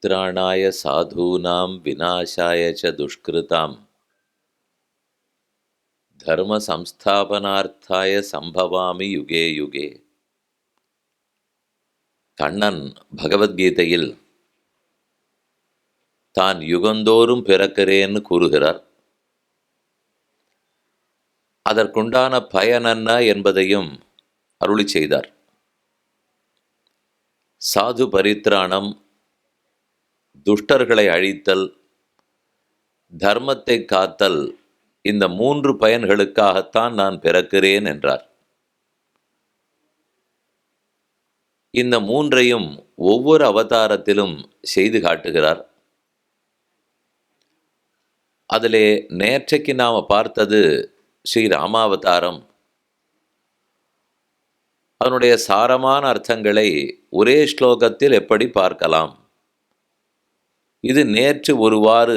परित्राणाय साधूनां विनाशाय च दुष्कृतां धर्म संस्थापनार्थाय சம்பவாமி யுகே யுகே. கண்ணன் பகவத்கீதையில் தான் யுகந்தோறும் பிறக்கிறேன்னு கூறுகிறார். அதற்குண்டான பயன் என்ன என்பதையும் அருளி செய்தார். சாது பரித்ராணம், துஷ்டர்களை அழித்தல், தர்மத்தை காத்தல், இந்த 3 பயன்களுக்காகத்தான் நான் பிறக்கிறேன் என்றார். இந்த 3ஐயும் ஒவ்வொரு அவதாரத்திலும் செய்து காட்டுகிறார். அதிலே நேற்றைக்கு நாம் பார்த்தது ஸ்ரீ ராமாவதாரம். அதனுடைய சாரமான அர்த்தங்களை ஒரே ஸ்லோகத்தில் எப்படி பார்க்கலாம், இது நேற்று ஒருவாறு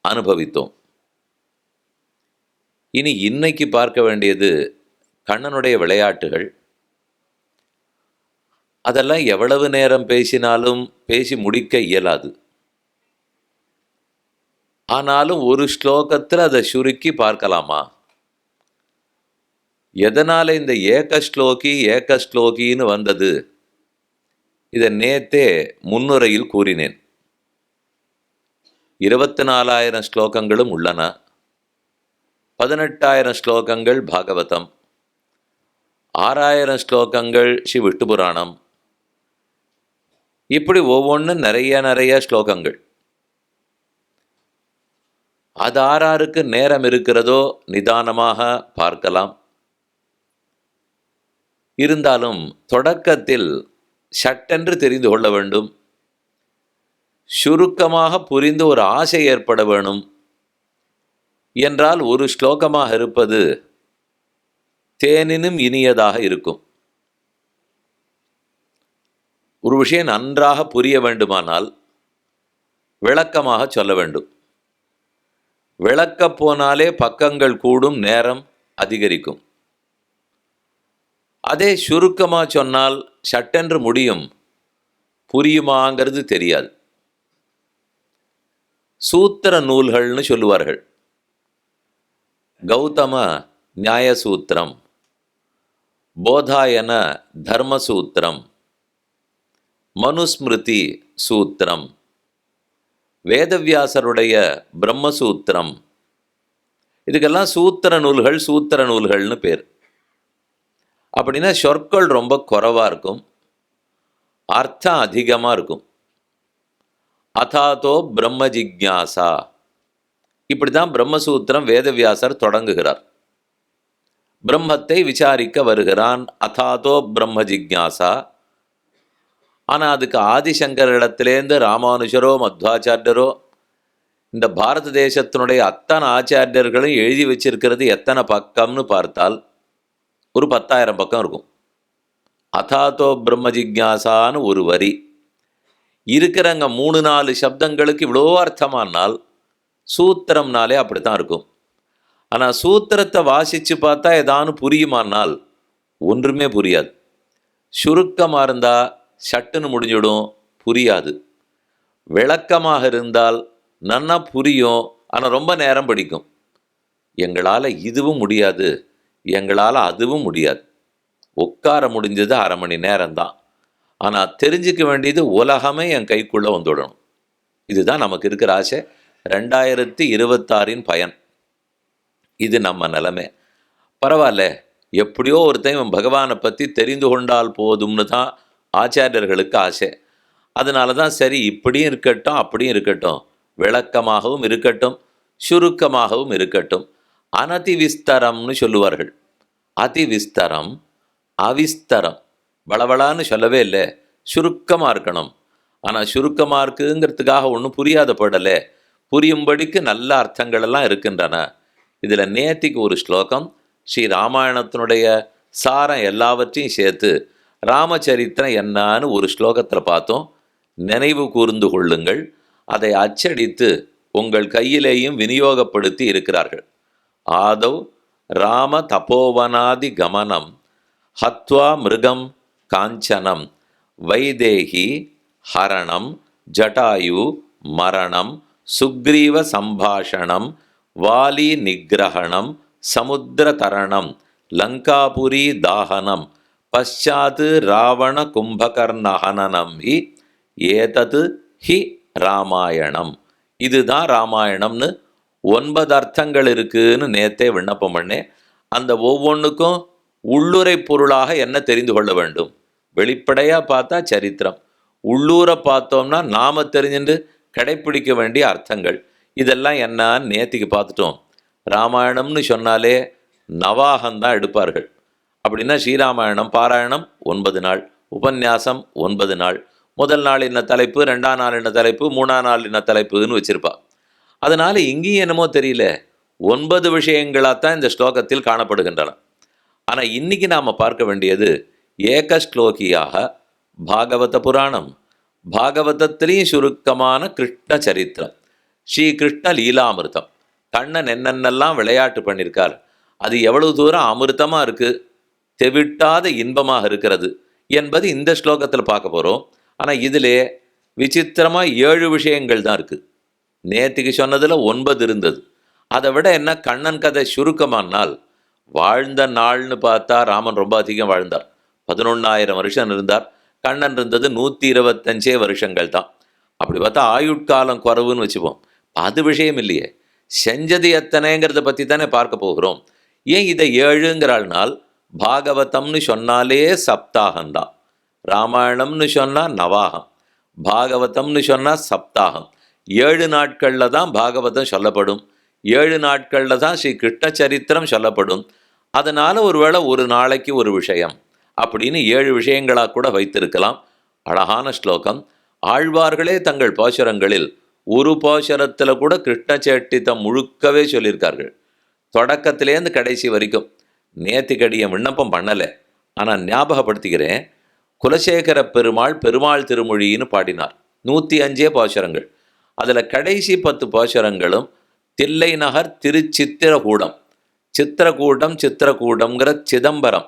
அனுபவித்தோம். இனி இன்னைக்கு பார்க்க வேண்டியது கண்ணனுடைய விளையாட்டுகள். அதெல்லாம் எவ்வளவு நேரம் பேசினாலும் பேசி முடிக்க இயலாது. ஆனாலும் ஒரு ஸ்லோகத்தில் அதை சுருக்கி பார்க்கலாமா? எதனால இந்த ஏகஸ்லோகின்னு வந்தது, இதை நேத்தே முன்னுரையில் கூறினேன். 24,000 ஸ்லோகங்களும் உள்ளன. 18,000 ஸ்லோகங்கள் பாகவதம், 6,000 ஸ்லோகங்கள் ஸ்ரீ விஷ்ணு புராணம். இப்படி ஒவ்வொன்றும் நிறைய ஸ்லோகங்கள். அது ஆறாருக்கு நேரம் இருக்கிறதோ நிதானமாக பார்க்கலாம். இருந்தாலும் தொடக்கத்தில் சட்டென்று தெரிந்து கொள்ள வேண்டும், சுருக்கமாக புரிந்து ஒரு ஆசை ஏற்பட வேணும் என்றால் ஒரு ஸ்லோகமாக இருப்பது தேனினும் இனியதாக இருக்கும். ஒரு விஷயம் நன்றாக புரிய வேண்டுமானால் விளக்கமாக சொல்ல வேண்டும். விளக்கப் போனாலே பக்கங்கள் கூடும், நேரம் அதிகரிக்கும். அதே சுருக்கமாக சொன்னால் சட்டென்று முடியும், புரியுமாங்கிறது தெரியாது. சூத்திர நூல்கள்னு சொல்லுவார்கள். கௌதம நியாயசூத்திரம், போதாயன தர்மசூத்திரம், மனுஸ்மிருதி சூத்திரம், வேதவியாசருடைய பிரம்மசூத்திரம். இதுக்கெல்லாம் சூத்திர நூல்கள்னு பேர். அப்படின்னா சொற்கள் ரொம்ப குறைவாக இருக்கும், அர்த்தம் அதிகமாக இருக்கும். அதாதோ பிரம்ம ஜிக்ஞாசா, இப்படி தான் பிரம்மசூத்திரம் வேதவியாசர் தொடங்குகிறார். பிரம்மத்தை விசாரிக்க வருகிறான், அதாதோ பிரம்ம ஜிக்ஞாசா. ஆனால் அதுக்கு ஆதிசங்கரிடத்திலேருந்து ராமானுஜரோ மத்வாச்சாரியரோ இந்த பாரத தேசத்தினுடைய அத்தனை ஆச்சாரியர்களும் எழுதி வச்சிருக்கிறது எத்தனை பக்கம்னு பார்த்தால் ஒரு 10,000 பக்கம் இருக்கும். அதாதோ பிரம்ம ஜிக்ஞாசான்னு ஒரு வரி இருக்கிறங்க. 3-4 சப்தங்களுக்கு இவ்வளோ அர்த்தமானால் சூத்திரம்னாலே அப்படித்தான் இருக்கும். ஆனால் சூத்திரத்தை வாசித்து பார்த்தா ஏதானு புரியுமானால் ஒன்றுமே புரியாது. சுருக்கமாக இருந்தால் சட்டுன்னு முடிஞ்சிடும், புரியாது. விளக்கமாக இருந்தால் நன்னா புரியும், ஆனால் ரொம்ப நேரம் பிடிக்கும். எங்களால் இதுவும் முடியாது, எங்களால் அதுவும் முடியாது. உட்கார முடிஞ்சது 1/2 மணி நேரம்தான். ஆனால் தெரிஞ்சுக்க வேண்டியது உலகமே என் கைக்குள்ளே வந்துவிடணும். இதுதான் நமக்கு இருக்கிற ஆசை. 2026 பயன் இது. நம்ம நிலைமை பரவாயில்ல, எப்படியோ ஒருத்தன் பகவானை பற்றி தெரிந்து கொண்டால் போதும்னு தான் ஆச்சாரியர்களுக்கு ஆசை. அதனால தான் சரி, இப்படியும் இருக்கட்டும் அப்படியும் இருக்கட்டும், விளக்கமாகவும் இருக்கட்டும் சுருக்கமாகவும் இருக்கட்டும். அனதி விஸ்தரம்னு சொல்லுவார்கள். அதி விஸ்தரம், அவிஸ்தரம். வளவளான்னு சொல்லவே இல்லை, சுருக்கமாக இருக்கணும். ஆனால் சுருக்கமாக இருக்குங்கிறதுக்காக ஒன்றும் புரியாத படலை, புரியும்படிக்கு நல்ல அர்த்தங்களெல்லாம் இருக்கின்றன. இதில் நேத்திக்கு ஒரு ஸ்லோகம் ஸ்ரீ ராமாயணத்தினுடைய சாரம் எல்லாவற்றையும் சேர்த்து ராமச்சரித்திரம் என்னான்னு ஒரு ஸ்லோகத்தில் பார்த்தோம். நினைவு கூர்ந்து கொள்ளுங்கள். அதை அச்சடித்து உங்கள் கையிலேயும் விநியோகப்படுத்தி இருக்கிறார்கள். ஆதவ் ராம தபோவனாதி கமனம் ஹத்வா மிருகம் காஞ்சனம் வைதேகி ஹரணம் ஜட்டாயு மரணம் சுக்ரீவ சம்பாஷணம் வாலி நிகிரகணம் சமுத்திர தரணம் லங்காபுரி தாகனம் பஷாத் ராவண கும்பகர்ணஹனனம் ஹி ஏதது ஹி ராமாயணம். இதுதான் ராமாயணம்னு 9 அர்த்தங்கள் இருக்குன்னு நேத்தே விண்ணப்பம் பண்ணேன். அந்த ஒவ்வொன்றுக்கும் உள்ளுரை பொருளாக என்ன தெரிந்து கொள்ள வேண்டும்? வெளிப்படையாக பார்த்தா சரித்திரம், உள்ளூரை பார்த்தோம்னா நாம தெரிஞ்சுட்டு கடைப்பிடிக்க வேண்டிய அர்த்தங்கள். இதெல்லாம் என்னன்னு நேத்திக்கு பார்த்துட்டோம். ராமாயணம்னு சொன்னாலே நவாகம்தான் எடுப்பார்கள். அப்படின்னா ஸ்ரீராமாயணம் பாராயணம் 9 நாள், உபன்யாசம் 9 நாள், முதல் நாள் என்ன தலைப்பு, 2ஆம் நாள் என்ன தலைப்பு, 3ஆம் நாள் என்ன தலைப்புன்னு வச்சிருப்பா. அதனால இங்கேயும் என்னமோ தெரியல 9 விஷயங்களாகத்தான் இந்த ஸ்லோகத்தில் காணப்படுகின்றன. ஆனால் இன்னைக்கு நாம் பார்க்க வேண்டியது ஏகஸ்லோகியாக பாகவத புராணம், பாகவதத்திலையும் சுருக்கமான கிருஷ்ண சரித்திரம், ஸ்ரீ கிருஷ்ண லீலாமிருதம். கண்ணன் என்னென்னலாம் விளையாட்டு பண்ணியிருக்கார், அது எவ்வளவு தூரம் அமிர்தமாக இருக்குது, தெவிட்டாத இன்பமாக இருக்கிறது என்பது இந்த ஸ்லோகத்தில் பார்க்க போகிறோம். ஆனால் இதிலே விசித்திரமாக 7 விஷயங்கள் தான் இருக்குது. நேற்றுக்கு சொன்னதில் 9 இருந்தது. அதை விட என்ன கண்ணன் கதை சுருக்கமானால், வாழ்ந்த நாள்னு பார்த்தா ராமன் ரொம்ப அதிகம் வாழ்ந்தார். 11,000 வருஷம் இருந்தார். கண்ணன் இருந்தது 125 வருஷங்கள் தான். அப்படி பார்த்தா ஆயுட்காலம் குறைவுன்னு வச்சுப்போம். அது விஷயம் இல்லையே, செஞ்சது எத்தனைங்கிறத பற்றி தானே பார்க்க போகிறோம். ஏன் இதை 7ங்கிறாள்னால், பாகவதம்னு சொன்னாலே சப்தாகம்தான், ராமாயணம்னு சொன்னால் நவாகம், பாகவதம்னு சொன்னால் சப்தாகம். 7 நாட்களில் தான் பாகவதம் சொல்லப்படும், 7 நாட்களில் தான் ஸ்ரீ கிருஷ்ண சரித்திரம் சொல்லப்படும். அதனால் ஒருவேளை ஒரு நாளைக்கு ஒரு விஷயம் அப்படின்னு 7 விஷயங்களாக கூட வைத்திருக்கலாம். அழகான ஸ்லோகம். ஆழ்வார்களே தங்கள் பாசுரங்களில் ஒரு பாசுரத்தில் கூட கிருஷ்ண சேட்டித்தம் முழுக்கவே சொல்லியிருக்கார்கள், தொடக்கத்திலேருந்து கடைசி வரைக்கும். நேத்திக்கடிய விண்ணப்பம் பண்ணலை, ஆனால் ஞாபகப்படுத்திக்கிறேன். குலசேகர பெருமாள் திருமொழின்னு பாடினார். 105 பாசுரங்கள். அதில் கடைசி 10 பாசுரங்களும் தில்லை நகர் திருச்சித்திரகூடம், சித்திரகூடம்ங்கிற சிதம்பரம்,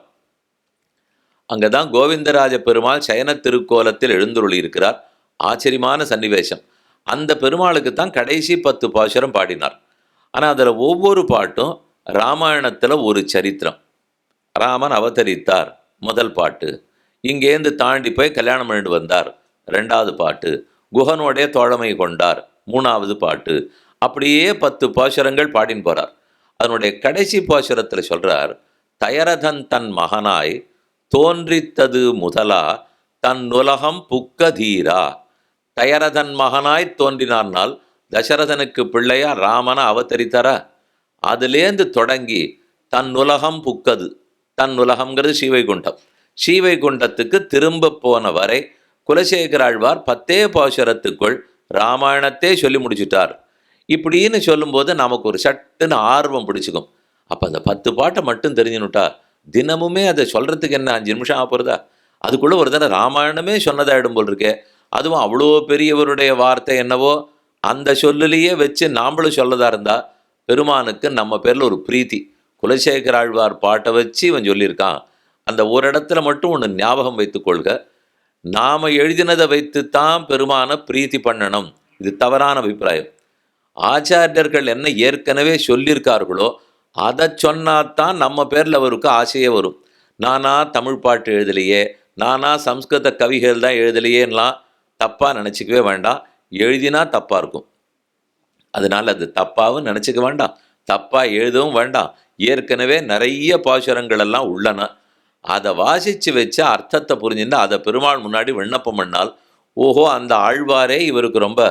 அங்கே தான் கோவிந்தராஜ பெருமாள் சயன திருக்கோலத்தில் எழுந்துருளி இருக்கிறார். ஆச்சரியமான சன்னிவேசம். அந்த பெருமாளுக்கு தான் கடைசி 10 பாசுரம் பாடினார். ஆனால் அதில் ஒவ்வொரு பாட்டும் ராமாயணத்தில் ஒரு சரித்திரம். ராமன் அவதரித்தார் முதல் பாட்டு, இங்கேருந்து தாண்டி போய் கல்யாணம் பண்ணிட்டு வந்தார் 2வது பாட்டு, குஹனோடைய தோழமை கொண்டார் 3வது பாட்டு, அப்படியே 10 பாசுரங்கள் பாடின்னு போகிறார். அதனுடைய கடைசி பாசுரத்தில் சொல்கிறார், தயரதன் தன் மகனாய் தோன்றித்தது முதலா தன் உலகம் புக்கதீரா. தயரதன் மகனாய் தோன்றினார்னால் தசரதனுக்கு பிள்ளையா ராமனை அவதரித்தாரா. அதுலேருந்து தொடங்கி தன் உலகம் புக்கது, தன் உலகம்ங்கிறது ஸ்ரீவைகுண்டம், ஸ்ரீவைகுண்டத்துக்கு திரும்ப போன வரை குலசேகராழ்வார் 10 பாசுரத்துக்குள் ராமாயணத்தே சொல்லி முடிச்சுட்டார். இப்படின்னு சொல்லும்போது நமக்கு ஒரு சட்டுன்னு ஆர்வம் பிடிச்சிக்கும். அப்போ அந்த 10 பாட்டை மட்டும் தெரிஞ்சுனுட்டா தினமுமே அதை சொல்கிறதுக்கு என்ன 5 நிமிஷம் ஆக போகிறதா? அதுக்குள்ளே ஒரு தடவை ராமாயணமே சொன்னதாகிடும் போல் இருக்கே. அதுவும் அவ்வளோ பெரியவருடைய வார்த்தை என்னவோ அந்த சொல்லிலேயே வச்சு நாம்ளும் சொல்லதா இருந்தால் பெருமானுக்கு நம்ம பேரில் ஒரு பிரீத்தி. குலசேகராழ்வார் பாட்டை வச்சு இவன் சொல்லியிருக்கான். அந்த ஒரு இடத்துல மட்டும் ஒன்று ஞாபகம் வைத்துக்கொள்க, நாம் எழுதினதை வைத்துத்தான் பெருமானை பிரீத்தி பண்ணணும். இது தவறான அபிப்பிராயம். ஆச்சாரியர்கள் என்ன ஏற்கனவே சொல்லியிருக்கார்களோ அதை சொன்னாதான் நம்ம பேரில் அவருக்கு ஆசையே வரும். நானா தமிழ் பாட்டு எழுதலையே, நானா சம்ஸ்கிருத கவிகள் தான் எழுதலையேன்னெலாம் தப்பாக நினச்சிக்கவே வேண்டாம். எழுதினா தப்பாக இருக்கும், அதனால் அது தப்பாகவும் நினச்சிக்க வேண்டாம், தப்பாக எழுதவும் வேண்டாம். ஏற்கனவே நிறைய பாசுரங்கள் எல்லாம் உள்ளன, அதை வாசித்து வச்சு அர்த்தத்தை புரிஞ்சுட்டு அதை பெருமாள் முன்னாடி விண்ணப்பம் பண்ணால், ஓஹோ அந்த ஆழ்வாரே இவருக்கு ரொம்ப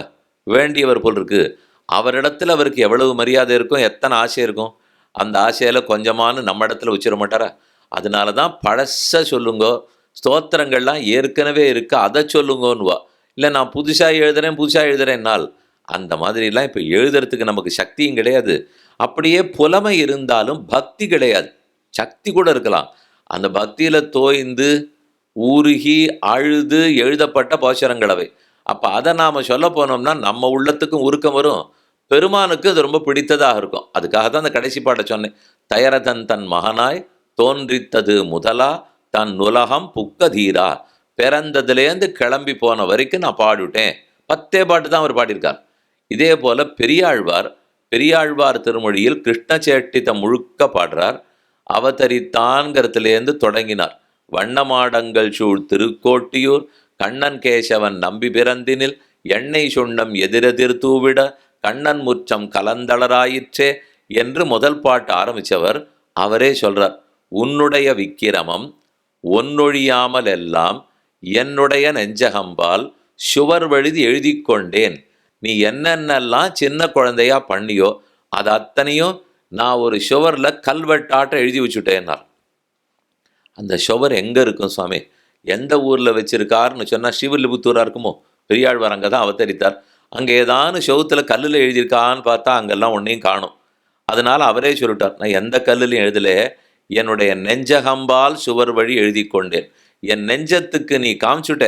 வேண்டியவர் போல் இருக்குது, அவரிடத்துல அவருக்கு எவ்வளவு மரியாதை இருக்கும், எத்தனை ஆசை இருக்கும், அந்த ஆசையில் கொஞ்சமானு நம்ம இடத்துல வச்சிட மாட்டாரா? அதனால தான் பழச சொல்லுங்கோ, ஸ்தோத்திரங்கள்லாம் ஏற்கனவே இருக்குது அதை சொல்லுங்கோன்னுவா. இல்லை நான் புதுசாக எழுதுகிறேன்னால் அந்த மாதிரிலாம் இப்போ எழுதுறதுக்கு நமக்கு சக்தியும் கிடையாது. அப்படியே புலமை இருந்தாலும் பக்தி கிடையாது. சக்தி கூட இருக்கலாம், அந்த பக்தியில் தோய்ந்து ஊருகி அழுது எழுதப்பட்ட பாசுரங்களவை. அப்போ அதை நாம் சொல்ல போனோம்னா நம்ம உள்ளத்துக்கும் உருக்கம் வரும், பெருமானுக்கு அது ரொம்ப பிடித்ததாக இருக்கும். அதுக்காக தான் அந்த கடைசி பாட்டை சொன்னேன். தயரதன் தன் மகனாய் தோன்றித்தது முதலா தன் உலகம் புக்கதீரா. பிறந்ததுலேருந்து கிளம்பி போன வரைக்கும் நான் பாடிவிட்டேன். 10 பாட்டு தான் அவர் பாடியிருக்கார். இதே போல பெரியாழ்வார் திருமொழியில் கிருஷ்ண சேட்டிதம் முழுக்க பாடுறார். அவதரித்தான்கிறதுலேருந்து தொடங்கினார். வண்ணமாடங்கள் சூழ் திருக்கோட்டியூர் கண்ணன் கேசவன் நம்பி பிறந்தினில் எண்ணெய் சுண்ணம் எதிரெதிர் தூவிட கண்ணன் முற்றம் கலந்தளராயிற்றே என்று முதல் பாட்டு ஆரம்பித்தவர் அவரே சொல்றார். உன்னுடைய விக்கிரமம் ஒன்னொழியாமல் எல்லாம் என்னுடைய நெஞ்சகம்பால் சுவர் வழுதி எழுதி கொண்டேன். நீ என்னென்னலாம் சின்ன குழந்தையா பண்ணியோ அது அத்தனையும் நான் ஒரு சுவரில் கல்வெட்டாட்டம் எழுதி வச்சுட்டேன்னார். அந்த சுவர் எங்கே இருக்கும் சுவாமி, எந்த ஊரில் வச்சிருக்காருன்னு சொன்னால் ஸ்ரீவில்லிபுத்தூராக இருக்குமோ? பெரியாழ்வார் அங்கே தான் அவதரித்தார். அங்கே ஏதானு செவுத்தில் கல்லில் எழுதியிருக்கான்னு பார்த்தா அங்கெல்லாம் ஒன்றையும் காணும். அதனால் அவரே சொல்லிட்டார், நான் எந்த கல்லுலையும் எழுதலே, என்னுடைய நெஞ்சகம்பால் சுவர் வழி எழுதி கொண்டேன். என் நெஞ்சத்துக்கு நீ காமிச்சுட்ட,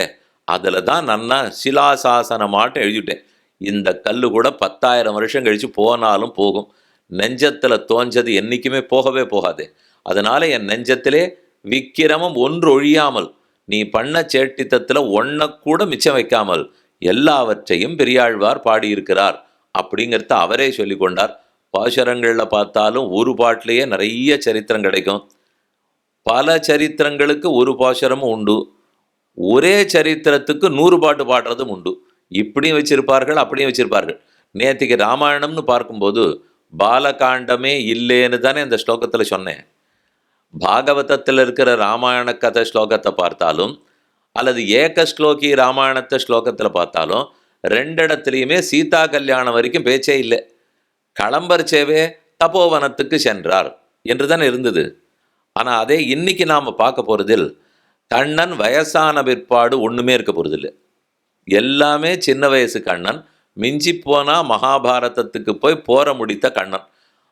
அதில் தான் நன்னா சிலாசாசனமாட்டம் எழுதிவிட்டேன். இந்த கல் கூட 10,000 வருஷம் கழித்து போனாலும் போகும். நெஞ்சத்தில் தோஞ்சது என்றைக்குமே போகவே போகாது. அதனால் என் நெஞ்சத்திலே விக்கிரமம் ஒன்று ஒழியாமல், நீ பண்ண சேட்டித்தத்தில் ஒன்றை கூட மிச்சம் வைக்காமல் எல்லாவற்றையும் பெரியாழ்வார் பாடியிருக்கிறார் அப்படிங்கிறத அவரே சொல்லி கொண்டார். பாசுரங்களில் பார்த்தாலும் ஒரு பாட்டிலேயே நிறைய சரித்திரம் கிடைக்கும். பல சரித்திரங்களுக்கு ஒரு பாசுரமும் உண்டு. ஒரே சரித்திரத்துக்கு 100 பாட்டு பாடுறதும் உண்டு. இப்படியும் வச்சிருப்பார்கள், அப்படியும் வச்சிருப்பார்கள். நேற்றுக்கு ராமாயணம்னு பார்க்கும்போது பாலகாண்டமே இல்லைன்னு தானே அந்த ஸ்லோகத்தில் சொன்னேன். பாகவதத்தில் இருக்கிற ராமாயண கதை ஸ்லோகத்தை பார்த்தாலும் அல்லது ஏக ஸ்லோகி ராமாயணத்தை ஸ்லோகத்தில் பார்த்தாலும் 2 இடத்துலையுமே சீதா கல்யாணம் வரைக்கும் பேச்சே இல்லை. களம்பரிச்சேவே தபோவனத்துக்கு சென்றார் என்று தானே இருந்தது. ஆனால் அதே இன்னைக்கு நாம் பார்க்க போகிறதில் கண்ணன் வயசான பிற்பாடு ஒன்றுமே இருக்க போகிறதில்லை. எல்லாமே சின்ன வயசு கண்ணன். மிஞ்சி போனால் மகாபாரதத்துக்கு போய் போற முடித்த கண்ணன்.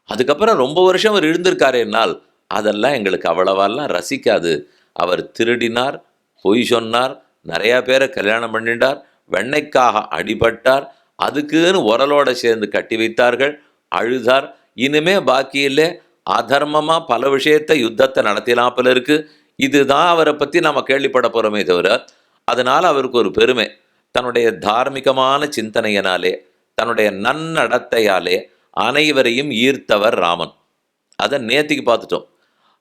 அதுக்கப்புறம் ரொம்ப வருஷம் அவர் இருந்திருக்காருன்னால் அதெல்லாம் எங்களுக்கு அவ்வளவாலாம் ரசிக்காது. அவர் திருடினார், பொய் சொன்னார், நிறையா பேரை கல்யாணம் பண்ணிட்டார், வெண்ணைக்காக அடிபட்டார், அதுக்குன்னு உரலோட சேர்ந்து கட்டி வைத்தார்கள், அழுதார். இனிமே பாக்கி இல்லை, அதர்மமாக பல விஷயத்தை யுத்தத்தை நடத்தினாப்பில் இருக்குது. இதுதான் அவரை பற்றி நாம் கேள்விப்பட போகிறோமே தவிர, அதனால் அவருக்கு ஒரு பெருமை. தன்னுடைய தார்மீகமான சிந்தனையினாலே, தன்னுடைய நன்னடத்தையாலே அனைவரையும் ஈர்த்தவர் ராமன். அதை நேத்திக்கு பார்த்துட்டோம்.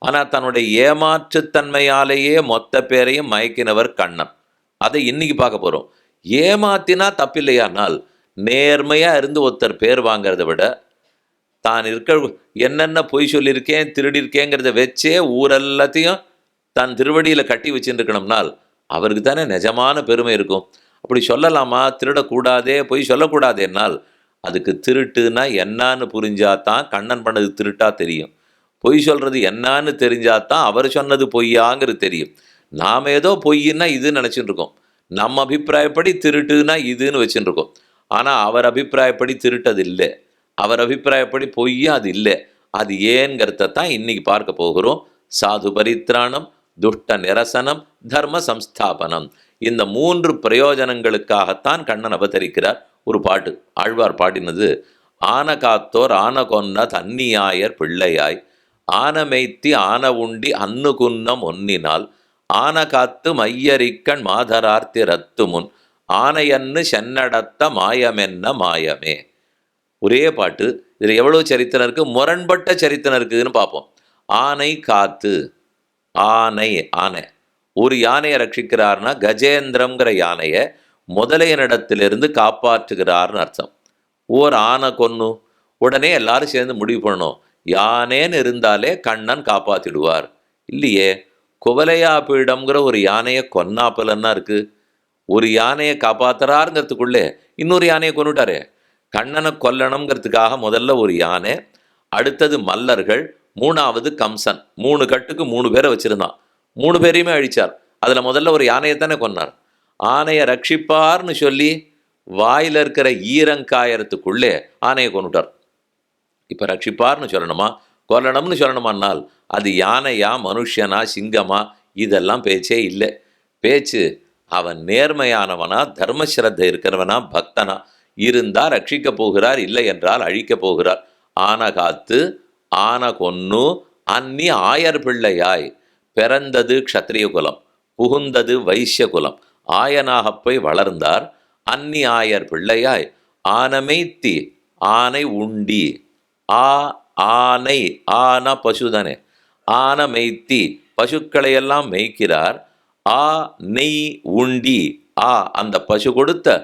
ஆனால் தன்னுடைய ஏமாற்றுத்தன்மையாலேயே மொத்த பேரையும் மயக்கினவர் கண்ணன். அதை இன்னைக்கு பார்க்க போகிறோம். ஏமாத்தினா தப்பில்லையானால், நேர்மையாக இருந்து ஒருத்தர் பேர் வாங்கிறத விட தான் இருக்க என்னென்ன பொய் சொல்லியிருக்கேன், திருடியிருக்கேங்கிறத வச்சே ஊரெல்லாத்தையும் தன் திருவடியில் கட்டி வச்சுருக்கணும்னால் அவருக்கு தானே நிஜமான பெருமை இருக்கும். அப்படி சொல்லலாமா? திருடக்கூடாதே, பொய் சொல்லக்கூடாதேன்னால் அதுக்கு திருட்டுனா என்னான்னு புரிஞ்சாதான் கண்ணன் பண்ணது திருட்டா தெரியும். பொய் சொல்கிறது என்னான்னு தெரிஞ்சாதான் அவர் சொன்னது பொய்யாங்கிறது தெரியும். நாம் ஏதோ பொய்ன்னா இதுன்னு நினச்சிட்டு இருக்கோம். நம்ம அபிப்பிராயப்படி திருட்டுனா இதுன்னு வச்சுட்டு இருக்கோம். ஆனால் அவர் அபிப்பிராயப்படி திருட்டது இல்லை, அவர் அபிப்பிராயப்படி பொய்யா அது இல்லை. அது ஏங்கிறத தான் இன்னைக்கு பார்க்க போகிறோம். சாது பரித்ராணம், துஷ்ட நிரசனம், தர்ம சம்ஸ்தாபனம், இந்த 3 பிரயோஜனங்களுக்காகத்தான் கண்ணன் அவதரிக்கிறார். ஒரு பாட்டு ஆழ்வார் பாடினது, ஆன காத்தோர் ஆன கொன்ன தன்னியாயர் பிள்ளையாய் ஆனமைத்தி ஆன உண்டி அன்னு குன்னம் ஒன்னினால் ஆன காத்து மையரிக்கண் மாதரார்த்தி ரத்து முன் ஆனையன்னு சென்னடத்த மாயமென்ன மாயமே. ஒரே பாட்டு. இதில் எவ்வளோ சரித்திரம் இருக்குது, முரண்பட்ட சரித்திரம் இருக்குதுன்னு பார்ப்போம். ஆனை காத்து, ஆனை ஒரு யானையை ரட்சிக்கிறார்னா கஜேந்திரம்ங்கிற யானையை முதலையனிடத்திலிருந்து காப்பாற்றுகிறார்னு அர்த்தம். ஓர் ஆனை கொன்னு உடனே எல்லாரும் சேர்ந்து முடிவு பண்ணணும், யானேன்னு இருந்தாலே கண்ணன் காப்பாற்றிடுவார். இல்லையே, குவலையா பீடம்ங்கிற ஒரு யானையை கொன்னாப்பலன்னா இருக்குது. ஒரு யானையை காப்பாற்றுறாருங்கிறதுக்குள்ளே இன்னொரு யானையை கொண்டுட்டாரே. கண்ணனை கொல்லணுங்கிறதுக்காக முதல்ல ஒரு யானை, அடுத்தது மல்லர்கள், 3வது கம்சன். 3 கட்டுக்கு 3 பேரை வச்சுருந்தான். 3 பேரையுமே அழிச்சார். அதில் முதல்ல ஒரு யானையை தானே கொன்னார். ஆனையை ரட்சிப்பார்னு சொல்லி வாயில் இருக்கிற ஈரங்காயறதுக்குள்ளே ஆனையை கொண்டுட்டார். இப்போ ரட்சிப்பார்னு சொல்லணுமா, கொல்லணும்னு சொல்லணுமானால் அது யானையா, மனுஷனா, சிங்கமா, இதெல்லாம் பேச்சே இல்லை. பேச்சு அவன் நேர்மையானவனா, தர்மஸ்ரத்தை இருக்கிறவனா, பக்தனா இருந்தால் ரட்சிக்க போகிறார், இல்லை என்றால் அழிக்கப் போகிறார். ஆனை காத்து, ஆனை கொன்னு அன்னி ஆயர் பிள்ளையாய், பிறந்தது க்ஷத்ரிய குலம், புகுந்தது வைசியகுலம். ஆயனாகப் போய் வளர்ந்தார். அன்னி ஆயர் பிள்ளையாய் ஆனமைத்தி ஆனை உண்டி. ஆ ஆனை ஆன பசுதானே, ஆன மெய்த்தி பசுக்களையெல்லாம் மேய்க்கிறார். ஆ நெய் உண்டி, ஆ அந்த பசு கொடுத்த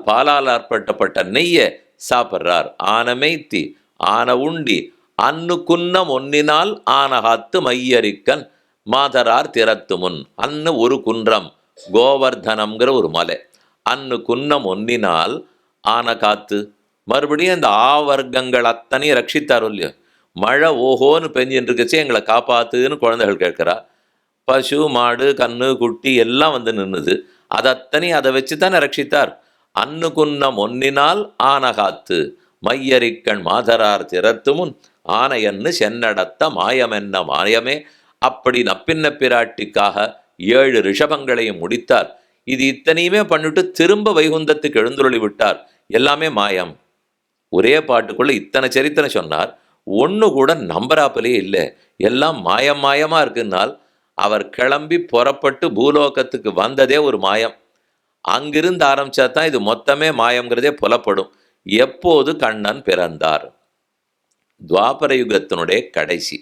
பாலால் ஏற்பட்டப்பட்ட நெய்யை சாப்பிட்றார். ஆன மெய்த்தி ஆன உண்டி அன்னு குன்னம் ஒன்னினால் ஆனகாத்து மையரிக்கன் மாதரார் திறத்து முன். அன்னு ஒரு குன்றம், கோவர்தனம்ங்கிற ஒரு மலை. அன்னு குன்னம் ஒன்னினால் ஆன காத்து, மறுபடியும் இந்த ஆவர்க்கங்கள் அத்தனையும் ரட்சித்தார் இல்லையோ. மழை ஓஹோன்னு பெஞ்சின்னு இருக்கச்சே எங்களை காப்பாத்துன்னு குழந்தைகள் கேட்குறா. பசு மாடு கண்ணு குட்டி எல்லாம் வந்து நின்றுது. அதத்தனையும் அதை வச்சு தானே ரட்சித்தார். அன்னு குன்னம் ஒன்னினால் ஆனகாத்து மையரிக்கண் மாதரார் திறத்து முன் ஆனையன்னு சென்னடத்த மாயமென்ன மாயமே. அப்படி நப்பின்ன பிராட்டிக்காக 7 ரிஷபங்களையும் முடித்தார். இது இத்தனையுமே பண்ணிட்டு திரும்ப வைகுந்தத்துக்கு எழுந்துருளி விட்டார். எல்லாமே மாயம். ஒரே பாட்டுக்குள்ள இத்தனை சரித்திரம் சொன்னார், ஒன்று கூட நம்பராப்பிலே இல்லை. எல்லாம் மாயம் மாயமா இருக்குன்னால் அவர் கிளம்பி புறப்பட்டு பூலோகத்துக்கு வந்ததே ஒரு மாயம். அங்கிருந்து ஆரம்பிச்சா தான் இது மொத்தமே மாயம்ங்கிறதே புலப்படும். எப்போது கண்ணன் பிறந்தார்? துவாபர யுகத்தினுடைய கடைசி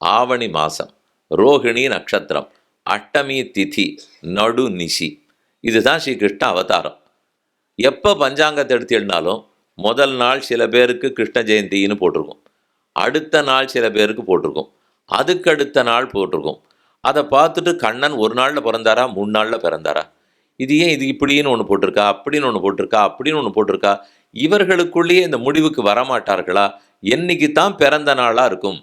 ஆவணி மாசம், ரோகிணி நட்சத்திரம், அஷ்டமி திதி, நடு நிசி. இதுதான் ஸ்ரீகிருஷ்ண அவதாரம். எப்போ பஞ்சாங்கத்தை எடுத்துனாலும் முதல் நாள் சில பேருக்கு கிருஷ்ண ஜெயந்தின்னு போட்டிருக்கும், அடுத்த நாள் சில பேருக்கு போட்டிருக்கும், அதுக்கு அடுத்த நாள் போட்டிருக்கும். அதை பார்த்துட்டு கண்ணன் ஒரு நாளில் பிறந்தாரா 3 நாளில் பிறந்தாரா, இது ஏன் இது இப்படின்னு ஒன்று போட்டிருக்கா, அப்படின்னு ஒன்று போட்டிருக்கா, அப்படின்னு ஒன்று போட்டிருக்கா, இவர்களுக்குள்ளேயே இந்த முடிவுக்கு வரமாட்டார்களா? என்னைக்கு தான் பிறந்த நாளாக இருக்கும்?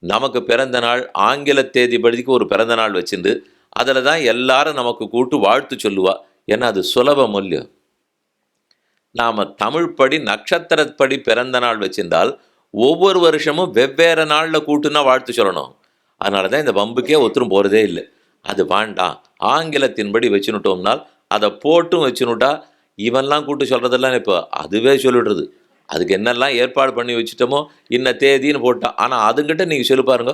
நமக்கு பிறந்த நாள் ஆங்கில தேதி படிக்கு ஒரு பிறந்த நாள் வச்சுருந்து அதில் தான் எல்லாரும் நமக்கு கூட்டு வாழ்த்து சொல்லுவா. ஏன்னா அது சுலபம் இல்லையோ. நாம் தமிழ் படி நட்சத்திரப்படி பிறந்த நாள் வச்சிருந்தால் ஒவ்வொரு வருஷமும் வெவ்வேறு நாளில் கூட்டுனா வாழ்த்து சொல்லணும். அதனால தான் இந்த வம்புக்கே ஒருத்தரும் போகிறதே இல்லை. அது வேண்டாம், ஆங்கிலத்தின்படி வச்சுனுட்டோம்னால் அதை போட்டும் வச்சுனுட்டா இவன்லாம் கூட்டு சொல்கிறதெல்லாம் இப்போ அதுவே சொல்லிடுறது. அதுக்கு என்னெல்லாம் ஏற்பாடு பண்ணி வச்சுட்டோமோ இன்ன தேதின்னு போட்டான். ஆனால் அதுங்கிட்ட நீங்கள் சொல்லி பாருங்க,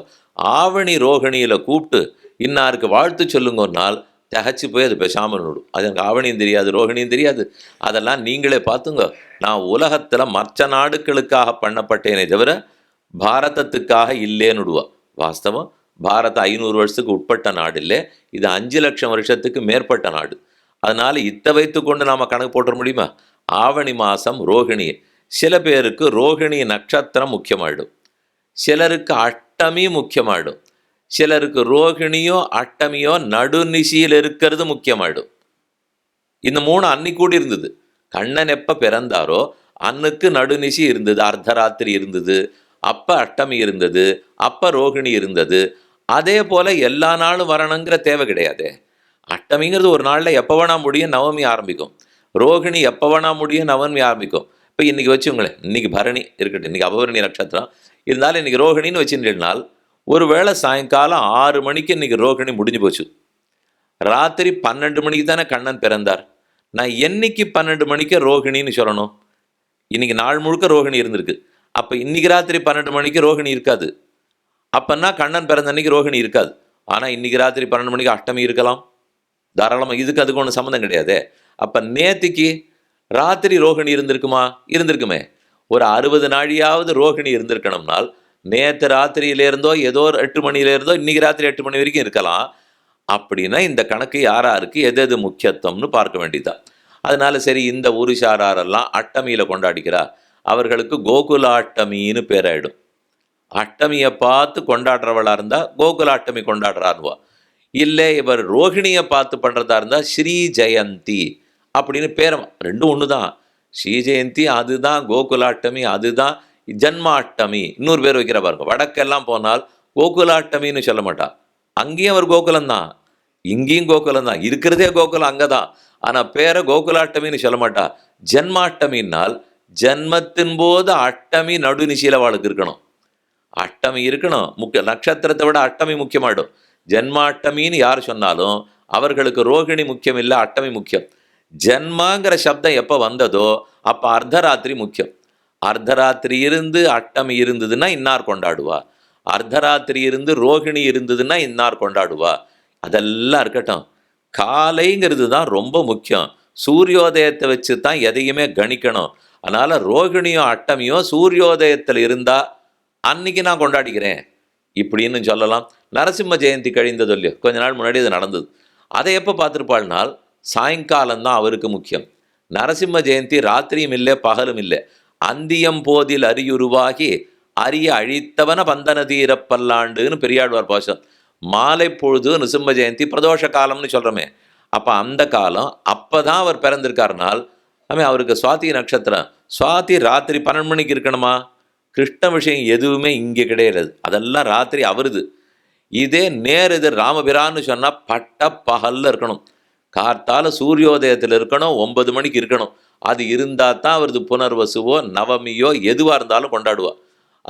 ஆவணி ரோகிணியில் கூப்பிட்டு இன்னாருக்கு வாழ்த்து சொல்லுங்கன்னால் தகச்சு போய் அது பேசாமல் விடும். அது எனக்கு ஆவணியும் தெரியாது, ரோகிணியும் தெரியாது. அதெல்லாம் நீங்களே பார்த்துங்க. நான் உலகத்தில் மற்ற நாடுகளுக்காக பண்ணப்பட்டேனே தவிர பாரதத்துக்காக இல்லேன்னு விடுவா. வாஸ்தவம் பாரத 500 வருஷத்துக்கு உட்பட்ட நாடு இல்லை, இது 5 லட்சம் வருஷத்துக்கு மேற்பட்ட நாடு. அதனால் இத்தை வைத்து கொண்டு நாம் கணக்கு போட்டுற முடியுமா? ஆவணி மாதம் ரோகிணி. சில பேருக்கு ரோகிணி நட்சத்திரம் முக்கியமாயிடும், சிலருக்கு அஷ்டமி முக்கியமாயிடும், சிலருக்கு ரோகிணியோ அஷ்டமியோ நடுநிசியில் இருக்கிறது முக்கியமாயிடும். இந்த 3 அன்னைக்கு கூடி இருந்தது. கண்ணன் எப்போ பிறந்தாரோ அன்னுக்கு நடுநிசி இருந்தது, அர்த்தராத்திரி இருந்தது, அப்போ அஷ்டமி இருந்தது, அப்போ ரோகிணி இருந்தது. அதே போல் எல்லா நாளும் வரணுங்கிற தேவை கிடையாது. அஷ்டமிங்கிறது ஒரு நாளில் எப்போ வேணா முடியும், நவமி ஆரம்பிக்கும். ரோகிணி எப்போ வேணா முடியும், நவமி ஆரம்பிக்கும். இப்போ இன்றைக்கி வச்சுங்களேன், இன்றைக்கி பரணி இருக்கட்டும், இன்றைக்கி அபபரணி நட்சத்திரம் இருந்தாலும் இன்றைக்கி ரோகிணின்னு வச்சுருந்தால் ஒரு வேளை சாயங்காலம் 6 மணிக்கு இன்றைக்கி ரோகிணி முடிஞ்சு போச்சு. ராத்திரி 12 மணிக்கு தானே கண்ணன் பிறந்தார். நான் என்னைக்கு 12 மணிக்கு ரோகிணின்னு சொல்லணும்? இன்றைக்கி நாள் முழுக்க ரோகிணி இருந்திருக்கு. அப்போ இன்றைக்கி ராத்திரி 12 மணிக்கு ரோகிணி இருக்காது. அப்போன்னா கண்ணன் பிறந்த அன்றைக்கி ரோகிணி இருக்காது. ஆனால் இன்றைக்கி ராத்திரி 12 மணிக்கு அஷ்டமி இருக்கலாம் தாராளமாக. இதுக்கு அதுக்கு ஒன்றும் சம்மந்தம் கிடையாது. அப்போ நேத்திக்கு ராத்திரி ரோகிணி இருந்திருக்குமா? இருந்திருக்குமே. ஒரு 60 நாழியாவது ரோகிணி இருந்திருக்கணும்னால் நேற்று ராத்திரியிலேருந்தோ ஏதோ 8 மணியிலேருந்தோ இன்றைக்கி ராத்திரி 8 மணி வரைக்கும் இருக்கலாம். அப்படின்னா இந்த கணக்கு யாராருக்கு எது எது முக்கியத்துவம்னு பார்க்க வேண்டியதான். அதனால சரி, இந்த ஊருஷாரெல்லாம் அஷ்டமியில் கொண்டாடிக்கிறா, அவர்களுக்கு கோகுலாஷ்டமின்னு பேராயிடும். அஷ்டமியை பார்த்து கொண்டாடுறவளாக இருந்தால் கோகுலாஷ்டமி கொண்டாடுறாருவா. இல்லை இவர் ரோகிணியை பார்த்து பண்ணுறதா இருந்தால் ஸ்ரீ ஜெயந்தி அப்படின்னு பேரம். ரெண்டும் ஒன்று தான். ஸ்ரீ ஜெயந்தி அதுதான், கோகுலாஷ்டமி அதுதான், ஜன்மாஷ்டமி இன்னொரு பேர் வைக்கிற பாருங்க. வடக்கெல்லாம் போனால் கோகுலாஷ்டமின்னு சொல்ல மாட்டா. அங்கேயும் அவர் கோகுலம்தான், இங்கேயும் கோகுலம் தான், இருக்கிறதே கோகுலம் அங்கே தான். ஆனால் பேரை கோகுலாஷ்டமின்னு சொல்ல மாட்டா. ஜன்மாஷ்டமின்னால் ஜன்மத்தின் போது அஷ்டமி நடுநிசையில் அவளுக்கு இருக்கணும். அஷ்டமி இருக்கணும் முக்கிய. நட்சத்திரத்தை விட அஷ்டமி முக்கியமாயிடும். ஜென்மாஷ்டமின்னு யார் சொன்னாலும் அவர்களுக்கு ரோகிணி முக்கியம் இல்லை, அஷ்டமி முக்கியம். ஜென்மாங்கிற சப்தம் எப்போ வந்ததோ அப்போ அர்த்தராத்திரி முக்கியம். அர்த்தராத்திரி இருந்து அஷ்டமி இருந்ததுன்னா இன்னார் கொண்டாடுவா, அர்த்தராத்திரி இருந்து ரோகிணி இருந்ததுன்னா இன்னார் கொண்டாடுவா. அதெல்லாம் இருக்கட்டும். காலைங்கிறது தான் ரொம்ப முக்கியம். சூரியோதயத்தை வச்சு தான் எதையுமே கணிக்கணும். அதனால ரோகிணியும் அட்டமியும் சூரியோதயத்தில் இருந்தா அன்னைக்கு நான் கொண்டாடிக்கிறேன் இப்படின்னு சொல்லலாம். நரசிம்ம ஜெயந்தி கழிந்தது இல்லையோ, கொஞ்ச நாள் முன்னாடி அது நடந்தது. அதை எப்போ பார்த்துருப்பாள்னால் சாயங்காலம் தான் அவருக்கு முக்கியம். நரசிம்ம ஜெயந்தி ராத்திரியும் இல்லை பகலும் இல்லை. அந்தியம் போதில் அரியுருவாகி அரிய அழித்தவன பந்தன தீரப்பல்லாண்டுன்னு பெரியாழ்வார் பாசம். மாலை பொழுது நிருசிம்ம ஜெயந்தி பிரதோஷ காலம்னு சொல்கிறோமே, அப்போ அந்த காலம் அப்போ தான் அவர் பிறந்திருக்காருனால் அவருக்கு சுவாதி நட்சத்திரம். சுவாதி ராத்திரி 12 மணிக்கு இருக்கணுமா? கிருஷ்ண விஷயம் எதுவுமே இங்கே கிடையாது, அதெல்லாம் ராத்திரி அவருது. இதே நேர் இது ராமபிரான்னு சொன்னால் பட்ட பகலில் இருக்கணும். கார்த்தால சூரியோதயத்தில் இருக்கணும், 9 மணிக்கு இருக்கணும். அது இருந்தால் தான் அவரது புனர்வசுவோ நவமியோ எதுவாக இருந்தாலும் கொண்டாடுவா.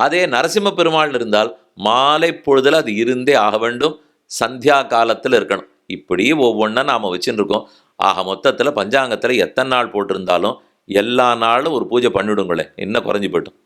அதே நரசிம்ம பெருமாள் இருந்தால் மாலை பொழுதில் அது இருந்தே ஆக வேண்டும், சந்தியா காலத்தில் இருக்கணும். இப்படி ஒவ்வொன்றா நாம் வச்சுன்னு இருக்கோம். ஆக மொத்தத்தில் பஞ்சாங்கத்தில் எத்தனை நாள் போட்டிருந்தாலும் எல்லா நாளும் ஒரு பூஜை பண்ணிவிடுங்களேன், என்ன குறைஞ்சி போய்ட்டும்.